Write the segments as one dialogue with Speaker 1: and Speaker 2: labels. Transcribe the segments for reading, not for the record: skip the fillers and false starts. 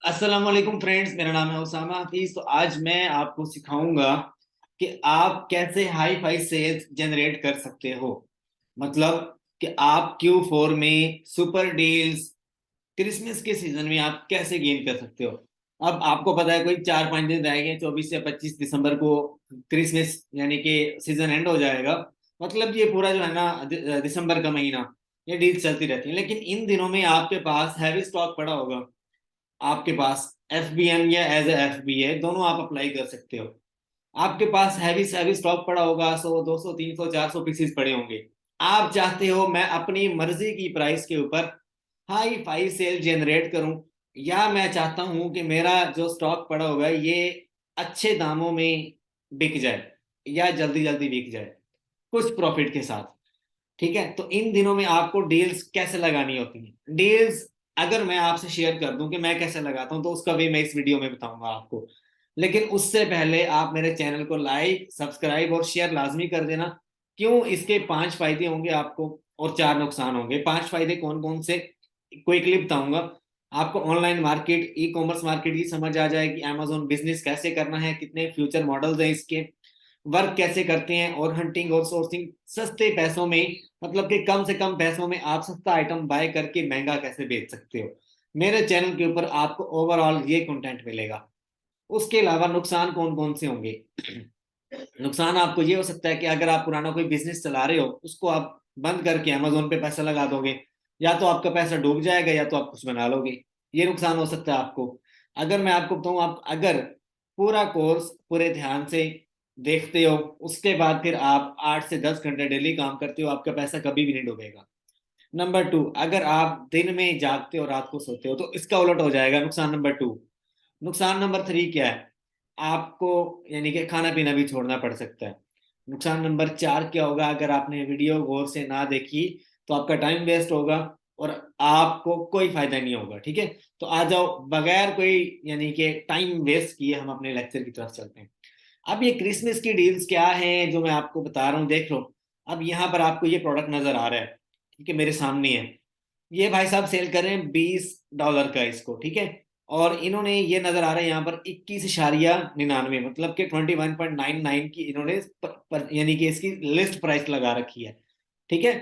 Speaker 1: अस्सलाम वालेकुम फ्रेंड्स, मेरा नाम है उसामा हफीज। तो आज मैं आपको सिखाऊंगा कि आप कैसे हाई फाई सेल्स जनरेट कर सकते हो। मतलब कि आप Q4 में सुपर डील्स, क्रिसमस के सीजन में आप कैसे गेन कर सकते हो। अब आपको पता है कोई 4-5 दिन रह गए, 24 से 25 दिसंबर को क्रिसमस यानी कि सीजन एंड हो जाएगा। मतलब ये पूरा जो है ना दिसंबर का महीना ये डील्स चलती रहती है, लेकिन इन दिनों में आपके पास हैवी स्टॉक पड़ा होगा। आपके पास FBM या एज ए FBA दोनों आप अप्लाई कर सकते हो। आपके पास हैवी हैवी स्टॉक पड़ा होगा, 100 200 300 400 पीसीस पड़े होंगे। आप चाहते हो मैं अपनी मर्जी की प्राइस के ऊपर हाई फाई सेल जनरेट करूं, या मैं चाहता हूं कि मेरा जो स्टॉक पड़ा होगा ये अच्छे दामों में बिक जाए या जल्दी जल्दी बिक जाए कुछ प्रॉफिट के साथ। ठीक है, तो इन दिनों में आपको डील्स कैसे लगानी होती हैं। डील्स अगर मैं आपसे शेयर कर दूं कि मैं कैसे लगाता हूं तो उसका भी मैं इस वीडियो में बताऊंगा आपको। लेकिन उससे पहले आप मेरे चैनल को लाइक सब्सक्राइब और शेयर लाजमी कर देना। क्यों, इसके 5 फायदे होंगे आपको और 4 नुकसान होंगे। 5 फायदे कौन कौन से, कोई क्लिप बताऊंगा आपको। Online market, e commerce market की समझ आ जाएगी। Amazon बिजनेस कैसे करना है, कितने फ्यूचर मॉडल्स हैं इसके, वर्क कैसे करते हैं, और हंटिंग और सोर्सिंग सस्ते पैसों में, मतलब कि कम से कम पैसों में आप सस्ता आइटम बाय करके महंगा कैसे बेच सकते हो। मेरे चैनल के ऊपर आपको ओवरऑल ये कंटेंट मिलेगा। उसके अलावा नुकसान कौन कौन से होंगे। नुकसान आपको ये हो सकता है कि अगर आप पुराना कोई बिजनेस चला रहे हो उसको आप बंद करके Amazon पे पैसा लगा दोगे, या तो आपका पैसा डूब जाएगा या तो आप कुछ बना लोगे। ये नुकसान हो सकता है आपको। अगर मैं आपको बताऊं, आप अगर पूरा कोर्स पूरे ध्यान से देखते हो, उसके बाद फिर आप 8 से 10 घंटे डेली काम करते हो, आपका पैसा कभी भी नहीं डूबेगा। नंबर 2, अगर आप दिन में जागते हो रात को सोते हो तो इसका उलट हो जाएगा, नुकसान नंबर 2। नुकसान नंबर 3 क्या है, आपको यानी कि खाना पीना भी छोड़ना पड़ सकता है। नुकसान नंबर 4 क्या होगा, अगर आपने वीडियो गौर से ना देखी तो आपका टाइम वेस्ट होगा और आपको कोई फायदा नहीं होगा। ठीक है, तो आ जाओ बगैर कोई यानी कि टाइम वेस्ट किए हम अपने लेक्चर की तरफ चलते हैं। अब ये क्रिसमस की डील्स क्या हैं जो मैं आपको बता रहा हूँ, देख लो। अब यहाँ पर आपको ये प्रोडक्ट नजर आ रहा है, ठीक है, मेरे सामने है। ये भाई साहब सेल कर रहे हैं $20 का इसको, ठीक है। और इन्होंने ये नजर आ रहा है यहाँ पर 21.99, मतलब कि 21.99 की इन्होंने यानी कि इसकी लिस्ट प्राइस लगा रखी है। ठीक है,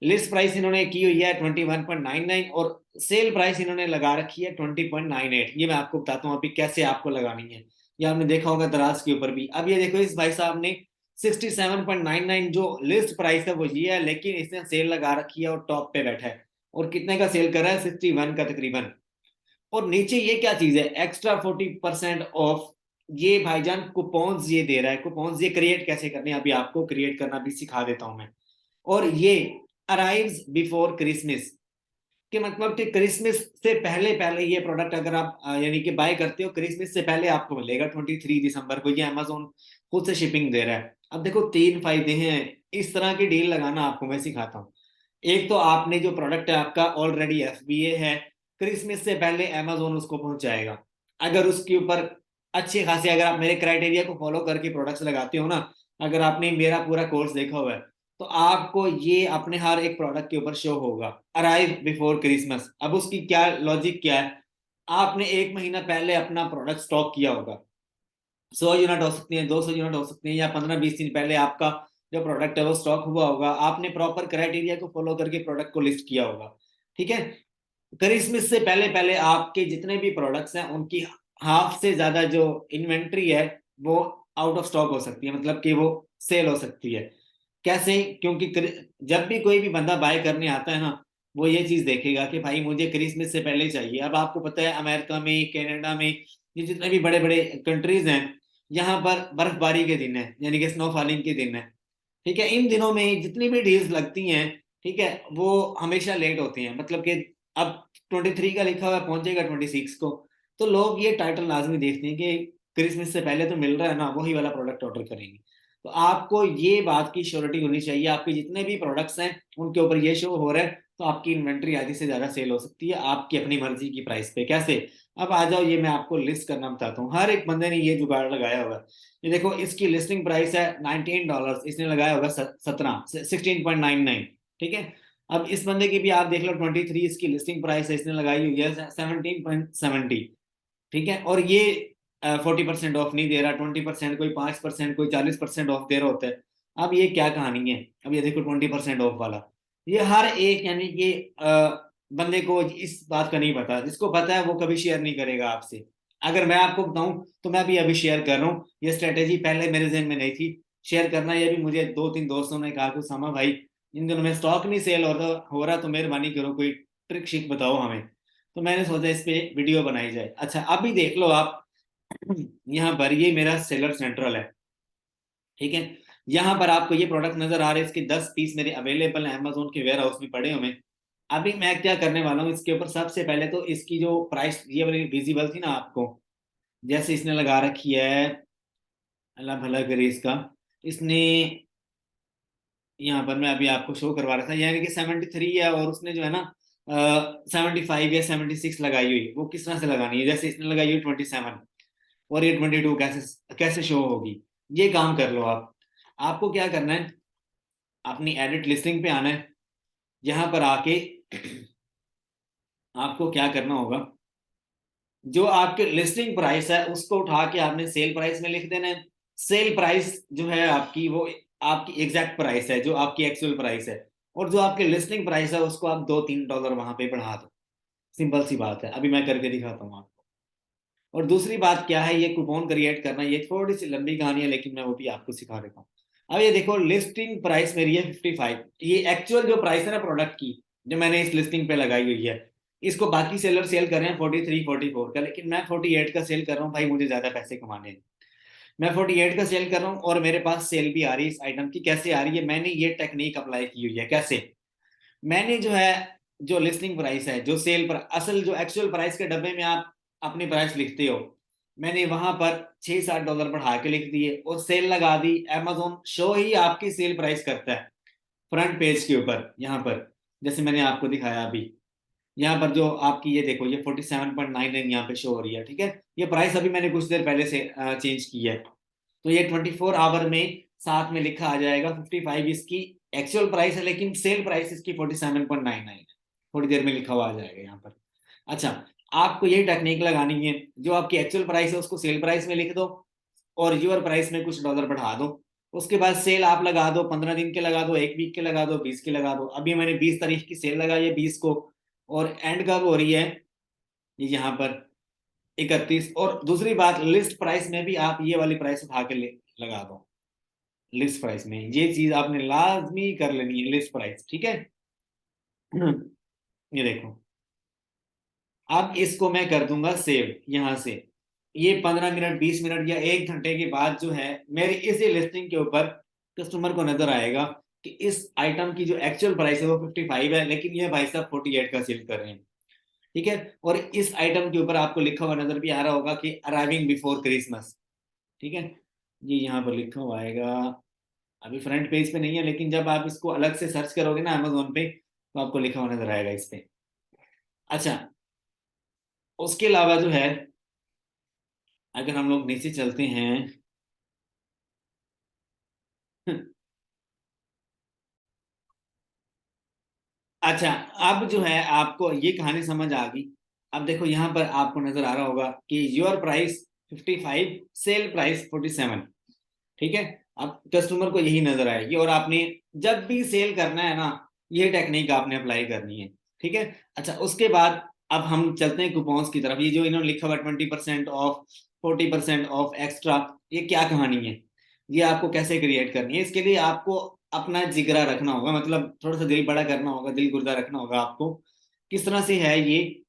Speaker 1: लिस्ट प्राइस इन्होंने की हुई है 21.99 और सेल प्राइस इन्होंने लगा रखी है 20.98। ये मैं आपको बताता हूँ अभी कैसे आपको लगानी है। ये आपने देखा होगा दराज के ऊपर भी। अब ये देखो, इस भाई साहब ने 67.99 जो लिस्ट प्राइस है वो ये है, लेकिन इसने सेल लगा रखी है और टॉप पे बैठा है। और कितने का सेल कर रहा है, 61 का तकरीबन। और नीचे ये क्या चीज है, एक्स्ट्रा 40% ऑफ। ये भाईजान कुपॉन्स ये दे रहा है। कुपॉन्स ये क्रिएट कैसे करने हैं, अभी आपको क्रिएट करना भी सिखा देता हूं मैं। और ये अराइव्स बिफोर क्रिसमस, कि मतलब कि क्रिसमस से पहले पहले ये प्रोडक्ट अगर आप यानी कि बाय करते हो क्रिसमस से पहले आपको मिलेगा। 23 दिसंबर को ये Amazon खुद से शिपिंग दे रहा है। अब देखो 3 फायदे हैं, इस तरह की डील लगाना आपको मैं सिखाता हूँ। एक तो आपने जो प्रोडक्ट है आपका ऑलरेडी FBA है, क्रिसमस से पहले Amazon उसको पहुंचाएगा। अगर उसके ऊपर अच्छे खासे, अगर आप मेरे क्राइटेरिया को फॉलो करके प्रोडक्ट्स लगाते हो ना, अगर आपने मेरा पूरा कोर्स देखा हुआ है तो आपको ये अपने हर एक प्रोडक्ट के ऊपर शो होगा अराइव बिफोर क्रिसमस। अब उसकी क्या लॉजिक क्या है, आपने 1 महीना पहले अपना प्रोडक्ट स्टॉक किया होगा। 100 यूनिट हो सकती है, 200 यूनिट हो सकती है, या 15-20 दिन पहले आपका जो प्रोडक्ट है वो स्टॉक हुआ होगा। आपने प्रॉपर क्राइटेरिया को फॉलो करके प्रोडक्ट को लिस्ट किया होगा। ठीक है, क्रिसमस से पहले पहले आपके जितने भी प्रोडक्ट्स हैं उनकी हाफ से ज्यादा जो इन्वेंट्री है वो आउट ऑफ स्टॉक हो सकती है, मतलब कि वो सेल हो सकती है। कैसे, क्योंकि जब भी कोई भी बंदा बाय करने आता है ना, वो ये चीज देखेगा कि भाई मुझे क्रिसमस से पहले चाहिए। अब आपको पता है अमेरिका में, कनाडा में, ये जितने भी बड़े बड़े कंट्रीज हैं, यहाँ पर बर्फबारी के दिन है यानी कि स्नो फॉलिंग के दिन है। ठीक है, इन दिनों में जितनी भी डील्स लगती हैं, ठीक है, वो हमेशा लेट होती हैं। मतलब कि अब 23 का लिखा हुआ पहुंचेगा 26 को, तो लोग ये टाइटल लाजमी देखते हैं कि क्रिसमस से पहले तो मिल रहा है ना, वही वाला प्रोडक्ट ऑर्डर करेंगे। तो आपको ये बात की श्योरिटी होनी चाहिए, आपके जितने भी प्रोडक्ट्स हैं उनके ऊपर ये शो हो रहा है तो आपकी इन्वेंट्री आधी से ज्यादा सेल हो सकती है आपकी अपनी मर्जी की प्राइस पे। कैसे, अब आ जाओ, ये मैं आपको लिस्ट करना बताता हूँ। हर एक बंदे ने ये जुगाड़ लगाया हुआ है। ये देखो, इसकी लिस्टिंग प्राइस है $19, इसने लगाया होगा 16.99। ठीक है, अब इस बंदे की भी आप देख लो 23 इसकी लिस्टिंग प्राइस है, इसने लगाई हुई है 17.70। ठीक है। और ये 40% ऑफ नहीं दे रहा, 20%, कोई 5%, कोई 40% ऑफ दे रहा होता है। अब ये क्या कहानी है? अब ये देखो 20% ऑफ वाला, ये हर एक यानी कि बंदे को इस बात का नहीं पता। जिसको पता है वो कभी शेयर नहीं करेगा आपसे। अगर मैं आपको बताऊं तो मैं भी अभी शेयर कर रहा हूँ। ये स्ट्रेटेजी पहले मेरे जहन में नहीं थी शेयर करना। ये भी मुझे 2-3 दोस्तों ने कहा कि उसामा भाई, इन दिनों में स्टॉक नहीं सेल हो रहा तो मेहरबानी करो कोई ट्रिक शिक बताओ हमें। तो मैंने सोचा इस पे वीडियो बनाई जाए। अच्छा अभी देख लो आप, यहाँ पर ये मेरा सेलर सेंट्रल है, ठीक है। यहाँ पर आपको ये प्रोडक्ट नजर आ रहे हैं, इसके 10 पीस मेरे अवेलेबल हैं अमेजोन के वेयर हाउस में पड़े हुए हैं। अभी मैं क्या करने वाला हूँ इसके ऊपर, सबसे पहले तो इसकी जो प्राइस ये वाली विजिबल थी ना आपको, जैसे इसने लगा रखी है, अल्लाह भला करे इसका, इसने यहाँ पर मैं अभी आपको शो करवा रहा था, यानी कि 73 है और उसने जो है ना 75 या 76 लगाई हुई। वो किस तरह से लगानी है, जैसे इसने लगाई हुई 27 और ये 22 कैसे कैसे शो होगी। ये काम कर लो आप। आपको क्या करना है, अपनी एडिट लिस्टिंग पे आना है। यहाँ पर आके आपको क्या करना होगा, जो आपके लिस्टिंग प्राइस है उसको उठा के आपने सेल प्राइस में लिख देना है। सेल प्राइस जो है आपकी, वो आपकी एग्जैक्ट प्राइस है, जो आपकी एक्चुअल प्राइस है। और जो आपकी लिस्टिंग प्राइस है उसको आप $2-3 वहां पे बढ़ा दो। सिंपल सी बात है, अभी मैं करके दिखाता हूँ आपको। और दूसरी बात क्या है, ये कूपन क्रिएट करना, ये थोड़ी सी लंबी कहानी है लेकिन मैं वो भी आपको सिखा देता हूँ। अब ये देखो लिस्टिंग प्राइस मेरी है 55, ये एक्चुअल जो प्राइस है ना प्रोडक्ट की, जो मैंने इस लिस्टिंग पे लगाई हुई है। इसको बाकी सेलर सेल कर रहे हैं 43-44 का, लेकिन मैं 48 का सेल कर रहा हूँ भाई, मुझे ज्यादा पैसे कमाने हैं। मैं 48 का सेल कर रहा हूँ और मेरे पास सेल भी आ रही है इस आइटम की। कैसे आ रही है, मैंने ये टेक्निक अप्लाई की हुई है। कैसे, मैंने जो है, जो लिस्टिंग प्राइस है, जो सेल पर असल जो एक्चुअल प्राइस के डब्बे में आप अपनी प्राइस लिखते हो, मैंने वहां पर $6-7 बढ़ा के लिख दिए और सेल लगा दी। amazon शो ही आपकी सेल प्राइस करता है फ्रंट पेज के ऊपर। यहाँ पर जैसे मैंने आपको दिखाया अभी, यहाँ पर जो आपकी ये देखो, ये 47.99 यहाँ पे शो हो रही है, ठीक है। ये प्राइस अभी मैंने कुछ देर पहले से चेंज की है। तो ये 24 आवर में साथ में लिखा आ जाएगा 55 इसकी एक्चुअल प्राइस है, लेकिन सेल प्राइस इसकी 47.99 है। थोड़ी देर में लिखा हुआ आ जाएगा यहाँ पर। अच्छा, आपको यही टेक्निक लगानी है, जो आपकी एक्चुअल प्राइस है उसको सेल प्राइस में लिख दो और यूर प्राइस में कुछ डॉलर बढ़ा दो। उसके बाद सेल आप लगा दो, 15 दिन के लगा दो, एक वीक के लगा दो, 20 के लगा दो। अभी मैंने 20 तारीख की सेल लगाई है, 20 को। और एंड कब हो रही है, ये यहाँ पर 31। और दूसरी बात, लिस्ट प्राइस में भी आप ये वाली प्राइस उठा के लगा दो। लिस्ट प्राइस में ये चीज आपने लाजमी कर लेनी है, लिस्ट प्राइस, ठीक है। ये देखो, अब इसको मैं कर दूंगा सेव यहां से। ये 15 मिनट, 20 मिनट या 1 घंटे के बाद जो है मेरी इसी लिस्टिंग के ऊपर कस्टमर को नजर आएगा कि इस आइटम की जो एक्चुअल प्राइस है वो 55 है, लेकिन ये भाई साहब 48 का सेल कर रहे हैं, ठीक है। और इस आइटम के ऊपर आपको लिखा हुआ नजर भी आ रहा होगा कि अराइविंग बिफोर क्रिसमस, ठीक है। ये यहाँ पर लिखा हुआ आएगा, अभी फ्रंट पेज पे नहीं है, लेकिन जब आप इसको अलग से सर्च करोगे ना अमेजोन पे तो आपको लिखा हुआ नजर आएगा इस पे। अच्छा, उसके अलावा जो है, अगर हम लोग नीचे चलते हैं, अच्छा, अब जो है आपको ये कहानी समझ आ गई। अब देखो यहाँ पर आपको नजर आ रहा होगा कि योर प्राइस 55, सेल प्राइस 47, ठीक है। अब कस्टमर को यही नजर आएगी और आपने जब भी सेल करना है ना, ये टेक्निक आपने अप्लाई करनी है, ठीक है। अच्छा, उसके बाद अब हम चलते हैं कूपन्स की तरफ। ये जो इन्होंने लिखा हुआ 20% ऑफ, 40% ऑफ एक्स्ट्रा, ये क्या कहानी है, ये आपको कैसे क्रिएट करनी है? इसके लिए आपको अपना जिगरा रखना होगा, मतलब थोड़ा सा दिल बड़ा करना होगा, दिल गुर्दा रखना होगा आपको। किस तरह से है ये,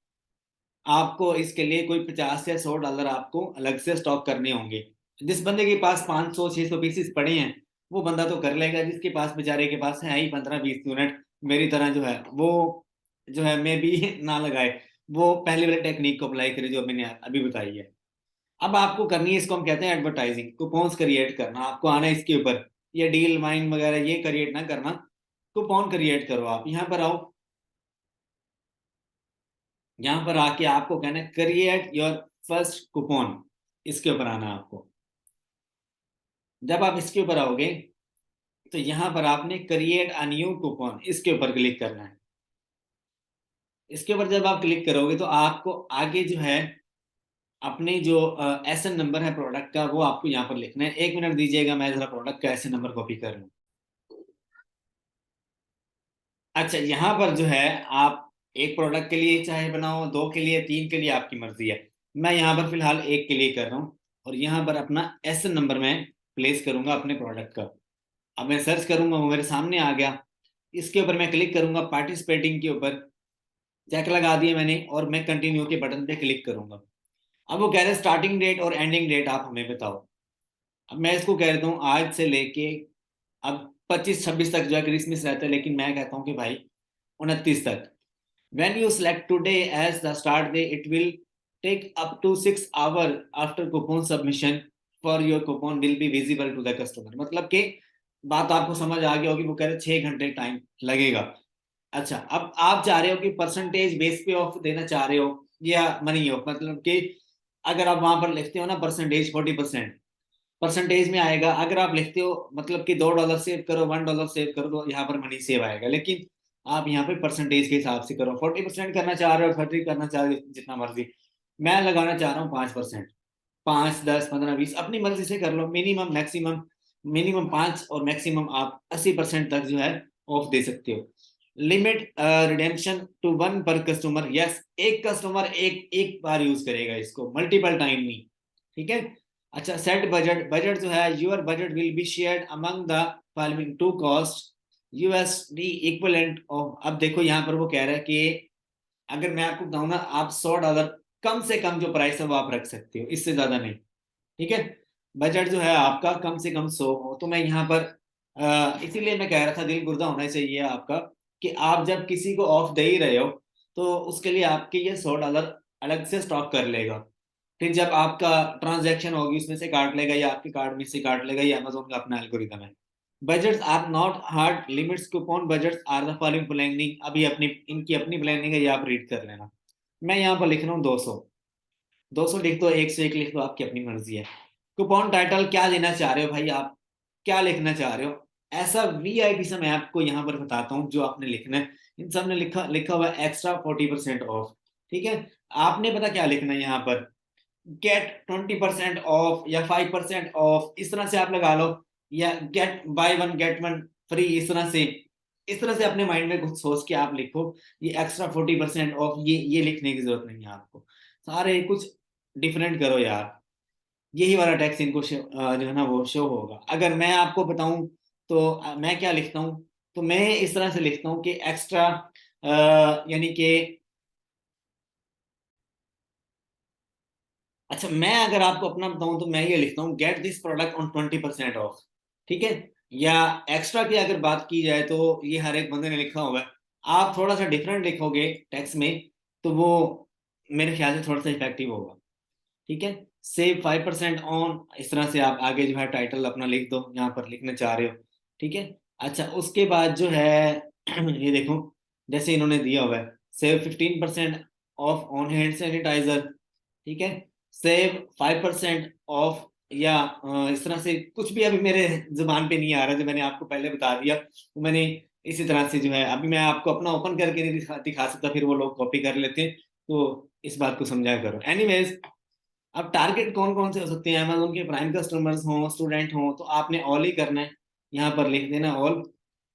Speaker 1: आपको इसके लिए कोई 50 या 100 डॉलर आपको अलग से स्टॉक करने होंगे। जिस बंदे के पास 500-600 पीसेस पड़े हैं वो बंदा तो कर लेगा, जिसके पास बेचारे के पास है ही 15-20 यूनिट, मेरी तरह जो है वो, जो है मैं भी ना लगाए, वो पहले वाले टेक्निक को अप्लाई करे जो मैंने अभी बताई है। अब आपको करनी है, इसको हम कहते हैं एडवर्टाइजिंग, कूपन्स क्रिएट करना। आपको आना है इसके ऊपर, ये डील माइन वगैरह ये क्रिएट ना करना, कूपन क्रिएट करो। आप यहाँ पर आओ, यहाँ पर आके आपको कहना है क्रिएट योर फर्स्ट कूपन, इसके ऊपर आना है आपको। जब आप इसके ऊपर आओगे तो यहाँ पर आपने क्रिएट अ न्यू कूपन, इसके ऊपर क्लिक करना है। इसके ऊपर जब आप क्लिक करोगे तो आपको आगे जो है अपनी जो एसएन नंबर है प्रोडक्ट का वो आपको यहाँ पर लिखना है। 1 मिनट दीजिएगा, मैं जरा प्रोडक्ट का एसएन नंबर कॉपी कर लूँ। अच्छा, यहाँ पर जो है आप एक प्रोडक्ट के लिए चाहे बनाओ, 2 के लिए, 3 के लिए, आपकी मर्जी है। मैं यहाँ पर फिलहाल एक के लिए कर रहा हूँ और यहाँ पर अपना एसएन नंबर मैं प्लेस करूंगा अपने प्रोडक्ट का। अब मैं सर्च करूंगा, वो मेरे सामने आ गया। इसके ऊपर मैं क्लिक करूंगा, पार्टिसिपेटिंग के ऊपर चेक लगा दिया मैंने और मैं कंटिन्यू के बटन पे क्लिक करूंगा। अब वो कह रहे हैं स्टार्टिंग डेट और एंडिंग डेट आप हमें बताओ। अब मैं इसको कह देता हूँ आज से लेके अब 25-26 तक जो है क्रिसमस रहता है, लेकिन मैं कहता हूँ कि भाई 29 तक। When you select today as the start day, it will take up to 6 hours after coupon submission for your coupon will be visible to the customer। मतलब कि बात आपको समझ आ गई होगी, वो कह रहे 6 घंटे टाइम लगेगा। अच्छा, अब आप चाह रहे हो कि परसेंटेज बेस पे ऑफ देना चाह रहे हो या मनी ऑफ, मतलब कि अगर आप वहां पर लिखते हो ना परसेंटेज 40% परसेंटेज में आएगा। अगर आप लिखते हो मतलब कि $2 सेव करो, $1 सेव करो, तो यहाँ पर मनी सेव आएगा। लेकिन आप यहाँ पे परसेंटेज के हिसाब से करो, 40% करना चाह रहे हो, 30 करना चाह रहे हो, जितना मर्जी। मैं लगाना चाह रहा हूँ 5%। 5, 10, 15, 20 अपनी मर्जी से कर लो। मिनिमम मैक्सिमम, मिनिमम 5 और मैक्सिमम आप 80% तक जो है ऑफ दे सकते हो। लिमिट रिडेम्पशन टू 1 पर कस्टमर। यस, एक कस्टमर एक एक बार यूज करेगा इसको, मल्टीपल टाइम नहीं। ठीक है। अच्छा, सेट बजट। बजट जो है, your budget will be shared among the following to cost USD equivalent of. अब देखो यहाँ पर वो कह रहा है कि अगर मैं आपको बताऊं ना, आप $100 कम से कम जो प्राइस है वो आप रख सकते हो, इससे ज्यादा नहीं। ठीक है। बजट जो है आपका कम से कम 100 हो। तो मैं यहाँ पर इसीलिए मैं कह रहा था दिल गुर्दा होना चाहिए आपका कि आप जब किसी को ऑफ दे ही रहे हो तो उसके लिए आपके ये $100 अलग से स्टॉक कर लेगा। फिर जब आपका ट्रांजैक्शन होगी उसमें से काट लेगा या आपके कार्ड में से काट लेगा, ये अमेजोन का अपना एल्गोरिदम है। Budgets are not hard limits coupon budgets are the following planning. अभी अपनी इनकी अपनी प्लानिंग है, ये आप रीड कर लेना। मैं यहाँ पर लिख रहा हूँ 200। 200 लिख दो, 101 लिख दो, आपकी अपनी मर्जी है। कूपन टाइटल क्या देना चाह रहे हो भाई, आप क्या लिखना चाह रहे हो? ऐसा वीआईपी से मैं आपको यहाँ पर बताता हूँ जो आपने लिखना है। इन सब ने लिखा लिखा हुआ एक्स्ट्रा 40% ऑफ। ठीक है। आपने पता क्या लिखना है यहाँ पर, गेट 20% ऑफ या 5% ऑफ, इस तरह से आप लगा लो, या get buy one get one free, इस तरह से अपने माइंड में कुछ सोच के आप लिखो। ये एक्स्ट्रा 40% ऑफ, ये लिखने की जरूरत नहीं है आपको। सारे कुछ डिफरेंट करो यार। यही वाला टैक्स इनको जो है ना वो शो होगा। अगर मैं आपको बताऊं तो मैं क्या लिखता हूं, तो मैं इस तरह से लिखता हूं कि एक्स्ट्रा यानी कि, अच्छा मैं अगर आपको अपना बताऊं तो मैं ये लिखता हूँ get this product on 20% of. ठीक है। या एक्स्ट्रा की अगर बात की जाए तो ये हर एक बंदे ने लिखा होगा। आप थोड़ा सा डिफरेंट लिखोगे टेक्स्ट में तो वो मेरे ख्याल से थोड़ा सा इफेक्टिव होगा। ठीक है। सेव 5% ऑन, इस तरह से आप आगे जो है टाइटल अपना लिख दो यहाँ पर लिखना चाह रहे हो। ठीक है। अच्छा, उसके बाद जो है ये देखो, जैसे इन्होंने दिया हुआ है save 15% off on hand sanitiser. ठीक है। सेव 5% ऑफ, या इस तरह से कुछ भी अभी मेरे जुबान पे नहीं आ रहा, जो मैंने आपको पहले बता दिया तो मैंने इसी तरह से जो है, अभी मैं आपको अपना ओपन करके नहीं दिखा सकता, फिर वो लोग कॉपी कर लेते हैं। तो इस बात को समझा करो। एनीवेज, अब टारगेट कौन कौन से हो सकते हैं? अमेजोन के प्राइम कस्टमर्स हो, स्टूडेंट हो, तो आपने ऑल ही करना है। यहाँ पर लिख देना ऑल।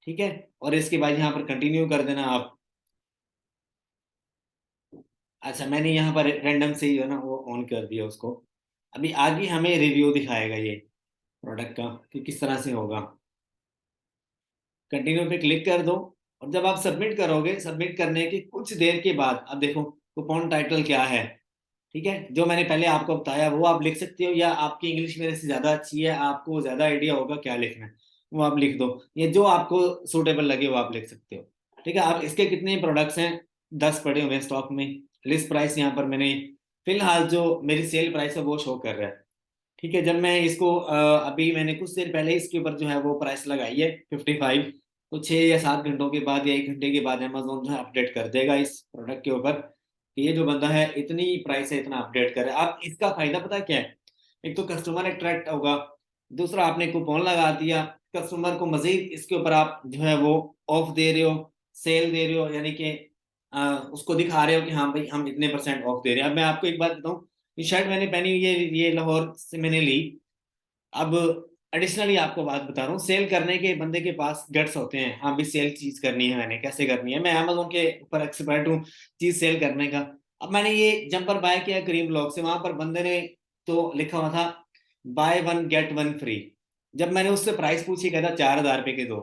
Speaker 1: ठीक है। और इसके बाद यहाँ पर कंटिन्यू कर देना आप। अच्छा, मैंने यहाँ पर रैंडम से ही जो है ना वो ऑन कर दिया उसको। अभी आगे हमें रिव्यू दिखाएगा ये प्रोडक्ट का कि किस तरह से होगा। कंटिन्यू पे क्लिक कर दो। और जब आप सबमिट करोगे, सबमिट करने के कुछ देर के बाद अब देखो कूपन टाइटल क्या है। ठीक है। जो मैंने पहले आपको बताया वो आप लिख सकते हो, या आपकी इंग्लिश मेरे से ज्यादा अच्छी है, आपको ज्यादा आइडिया होगा क्या लिखना है, वो आप लिख दो। ये जो आपको सूटेबल लगे वो आप लिख सकते हो। ठीक है। आप इसके कितने प्रोडक्ट्स हैं? 10 पड़े हुए हैं स्टॉक में। लिस्ट प्राइस यहाँ पर मैंने फिलहाल जो मेरी सेल प्राइस है वो शो कर रहा है। ठीक है। जब मैं इसको अभी मैंने कुछ देर पहले इसके ऊपर जो है वो प्राइस लगाई है 55। तो 6 या 7 घंटों के बाद या 1 घंटे के बाद अमेजोन जो है अपडेट कर देगा इस प्रोडक्ट के ऊपर कि ये जो बंदा है इतनी प्राइस है, इतना अपडेट करे। अब इसका फायदा पता है क्या है? एक तो कस्टमर अट्रैक्ट होगा, दूसरा आपने कूपन लगा दिया, कस्टमर को मजीद इसके ऊपर आप जो है वो ऑफ दे रहे हो, सेल दे रहे हो, यानी कि उसको दिखा रहे हो कि हाँ भाई हम इतने % ऑफ दे रहे हैं। अब मैं आपको एक बात बताऊं, ये शर्ट मैंने पहनी हुई है, ये लाहौर से मैंने ली। अब एडिशनली आपको बात बता रहा हूँ, सेल करने के बंदे के पास गट्स होते हैं, हाँ भी सेल चीज करनी है, मैंने कैसे करनी है, मैं अमेजोन के ऊपर एक्सपर्ट हूँ चीज सेल करने का। अब मैंने ये जंपर बाय किया करीम ब्लॉग से, वहां पर बंदे ने तो लिखा हुआ था bye one get one free. जब मैंने उससे प्राइस पूछी, कहता 4,000 रुपए के दो।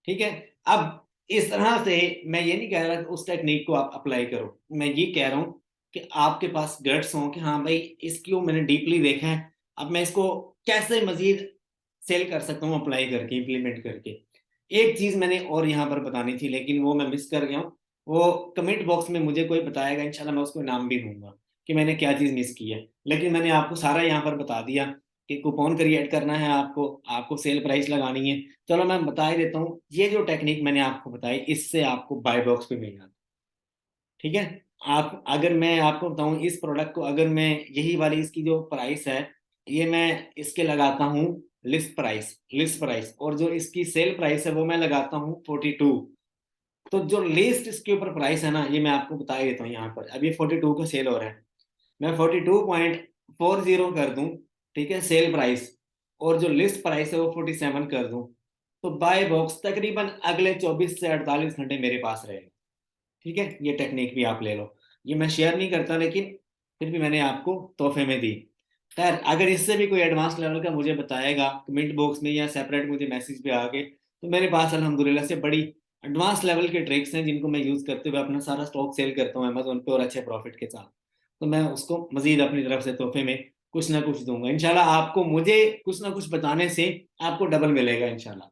Speaker 1: ठीक है। अब इस तरह से मैं ये नहीं कह रहा कि उस टेक्निक को आप अप्लाई करो, मैं ये कह रहा हूँ कि आपके पास गट्स हो कि हाँ भाई इसको मैंने डीपली देखा है, अब मैं इसको कैसे मजीद सेल कर सकता हूँ अप्लाई करके, इम्प्लीमेंट करके। एक चीज मैंने और यहाँ पर बतानी थी लेकिन वो मैं मिस कर गया हूँ, वो कमेंट बॉक्स में मुझे कोई बताएगा, इंशाल्लाह मैं उसको नाम भी दूंगा कि मैंने क्या चीज मिस की है। लेकिन मैंने आपको सारा यहाँ पर बता दिया कि कूपन क्रिएट करना है आपको, आपको सेल प्राइस लगानी है। चलो मैं बता ही देता हूँ, ये जो टेक्निक मैंने आपको बताई इससे आपको बाय बॉक्स पे मिल जाता है। ठीक है। आप अगर मैं आपको बताऊं इस प्रोडक्ट को, अगर मैं यही वाली इसकी जो प्राइस है, ये मैं इसके लगाता हूँ लिस्ट प्राइस, और जो इसकी सेल प्राइस है वो मैं लगाता हूँ 42। तो जो लिस्ट इसके ऊपर प्राइस है ना, ये मैं आपको बता ही देता हूँ यहाँ पर। अब ये 42 का सेल हो रहा है, मैं 42.40 कर दूं, ठीक है, सेल प्राइस, और जो लिस्ट प्राइस है वो 47 कर दूं, तो बाय बॉक्स तकरीबन अगले 24 से 48 घंटे मेरे पास रहेगा। ठीक है, ये टेक्निक भी आप ले लो, ये मैं शेयर नहीं करता लेकिन फिर भी मैंने आपको तोहफे में दी। खैर अगर इससे भी कोई एडवांस लेवल का मुझे बताएगा कमेंट बॉक्स में या सेपरेट मुझे मैसेज पे आके, तो मेरे पास अल्हम्दुलिल्लाह से बड़ी एडवांस लेवल के ट्रिक्स हैं जिनको मैं यूज करते हुए अपना सारा स्टॉक सेल करता हूँ अमेजोन पे और अच्छे प्रॉफिट के साथ। तो मैं उसको मजीद अपनी तरफ से तोहफे में कुछ ना कुछ दूंगा इंशाल्लाह, आपको मुझे कुछ ना कुछ बताने से आपको डबल मिलेगा इंशाल्लाह।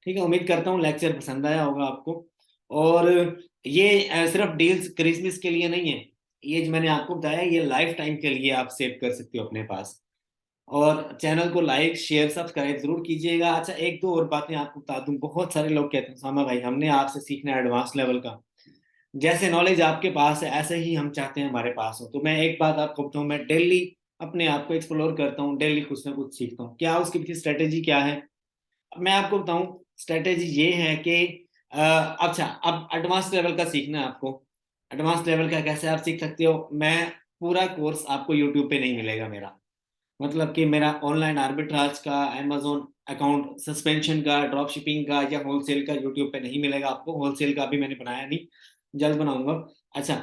Speaker 1: ठीक है, उम्मीद करता हूँ लेक्चर पसंद आया होगा आपको। और ये सिर्फ डील्स क्रिसमस के लिए नहीं है, ये जो मैंने आपको बताया ये लाइफ टाइम के लिए आप सेव कर सकते हो अपने पास। और चैनल को लाइक शेयर सब्सक्राइब जरूर कीजिएगा। अच्छा एक दो और बातें आपको बता दूं, बहुत सारे लोग कहते हैं सामा भाई हमने आपसे सीखना है एडवांस लेवल का, जैसे नॉलेज आपके पास है ऐसे ही हम चाहते हैं हमारे पास हो। तो मैं एक बात आपको बताऊं, मैं डेली अपने आप को एक्सप्लोर करता हूँ, डेली कुछ ना कुछ सीखता हूँ। क्या उसके पीछे स्ट्रेटेजी क्या है, मैं आपको बताऊं। स्ट्रेटेजी ये है कि अच्छा अब एडवांस लेवल का सीखना है आपको, एडवांस लेवल का कैसे आप सीख सकते हो, मैं पूरा कोर्स आपको यूट्यूब पे नहीं मिलेगा मेरा, मतलब कि मेरा ऑनलाइन आर्बिट्राज का, अमेजोन अकाउंट सस्पेंशन का, ड्रॉप शिपिंग का या होलसेल का यूट्यूब पे नहीं मिलेगा आपको। होलसेल का भी मैंने बनाया नहीं, जल्द बनाऊंगा। अच्छा,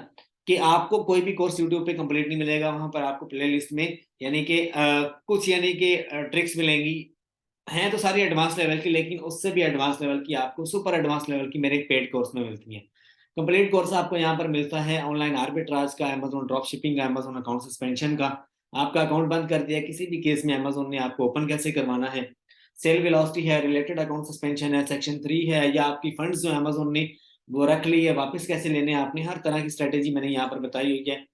Speaker 1: कि आपको कोई भी कोर्स यूट्यूब पे कंप्लीट नहीं मिलेगा, वहां पर आपको प्ले लिस्ट में यानी कि कुछ यानी कि ट्रिक्स मिलेंगी, हैं तो सारी एडवांस लेवल की, लेकिन उससे भी एडवांस लेवल की आपको सुपर एडवांस लेवल की मेरे पेड कोर्स में मिलती है। कंप्लीट कोर्स आपको यहाँ पर मिलता है ऑनलाइन आर्बिट्राज का, अमेजोन ड्रॉप शिपिंग का, अमेजोन अकाउंट सस्पेंशन का, आपका अकाउंट बंद कर दिया किसी भी केस में अमेजोन ने, आपको ओपन कैसे करवाना है, सेल वेलोसिटी है, रिलेटेड अकाउंट सस्पेंशन है, सेक्शन 3 है, या आपकी फंड्स जो अमेजोन ने वो रख ली है वापस कैसे लेने हैं आपने, हर तरह की स्ट्रेटेजी मैंने यहाँ पर बताई हुई है।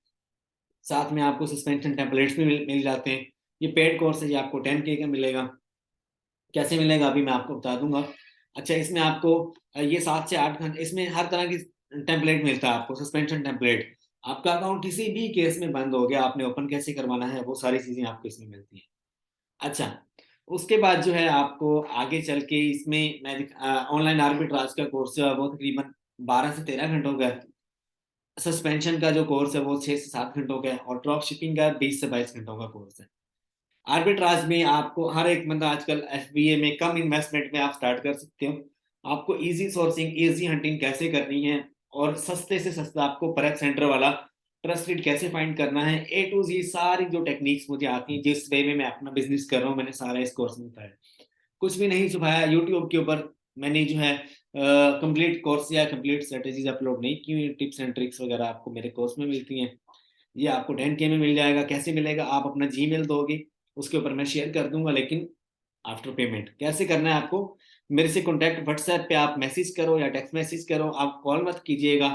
Speaker 1: साथ में आपको सस्पेंशन टेम्पलेट्स भी मिल जाते हैं। ये पेड कोर्स है, ये आपको 10K का मिलेगा। कैसे मिलेगा अभी मैं आपको बता दूंगा। अच्छा इसमें आपको ये 7 से 8 घंटे इसमें हर तरह की टेम्पलेट मिलता है आपको, सस्पेंशन टेम्पलेट, आपका अकाउंट किसी भी केस में बंद हो गया, आपने ओपन कैसे करवाना है, वो सारी चीजें आपको इसमें मिलती हैं। अच्छा उसके बाद जो है आपको आगे चल के इसमें मैं ऑनलाइन आर्बिट्राज का कोर्स है वो तकरीबन 12 से 13 घंटों का है। सस्पेंशन का जो कोर्स है वो 6 से 7 घंटों का है, और ड्रॉप शिपिंग का 20 से 22 घंटों का कोर्स है। आर्बिट्राज में आपको हर एक बंदा आजकल एफबीए में कम इन्वेस्टमेंट में आप स्टार्ट कर सकते हो। आपको इजी सोर्सिंग इजी हंटिंग कैसे करनी है, और सस्ते से सस्ता आपको परख सेंटर वाला ट्रस्टेड कैसे फाइंड करना है, ए टू जी सारी जो टेक्निक्स मुझे आती हैं, जिस वे में मैं अपना बिजनेस कर रहा हूँ, मैंने सारा इस कोर्स में बताया। कुछ भी नहीं छुपाया यूट्यूब के ऊपर, मैंने जो है कंप्लीट कोर्स या कंप्लीट स्ट्रेटेजीज अपलोड नहीं की, टिप्स एंड ट्रिक्स वगैरह आपको मेरे कोर्स में मिलती हैं। ये आपको 10K में मिल जाएगा। कैसे मिलेगा, आप अपना जीमेल दोगे, उसके ऊपर मैं शेयर कर दूंगा, लेकिन आफ्टर पेमेंट कैसे करना है आपको, मेरे से कॉन्टैक्ट व्हाट्सएप पे आप मैसेज करो या टेक्स्ट मैसेज करो, आप कॉल मत कीजिएगा।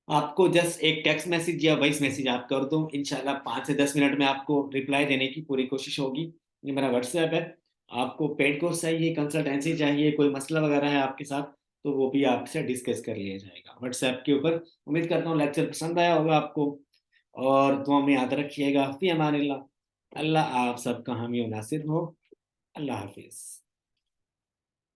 Speaker 1: आपको जस्ट एक टेक्स्ट मैसेज या वॉइस मैसेज आप कर दो, इंशाल्लाह 5 से 10 मिनट में आपको रिप्लाई देने की पूरी कोशिश होगी। ये मेरा व्हाट्सएप है। आपको पेड कोर्स चाहिए, कंसल्टेंसी चाहिए, कोई मसला वगैरह है आपके साथ, तो वो भी आपसे डिस्कस कर लिया जाएगा व्हाट्सएप के ऊपर। उम्मीद करता हूँ लेक्चर पसंद आया होगा आपको, और दुआ में याद रखिएगा। फी अमानिल्लाह, अल्लाह आप सबका हामी और नासिर हो। अल्लाह हाफिज।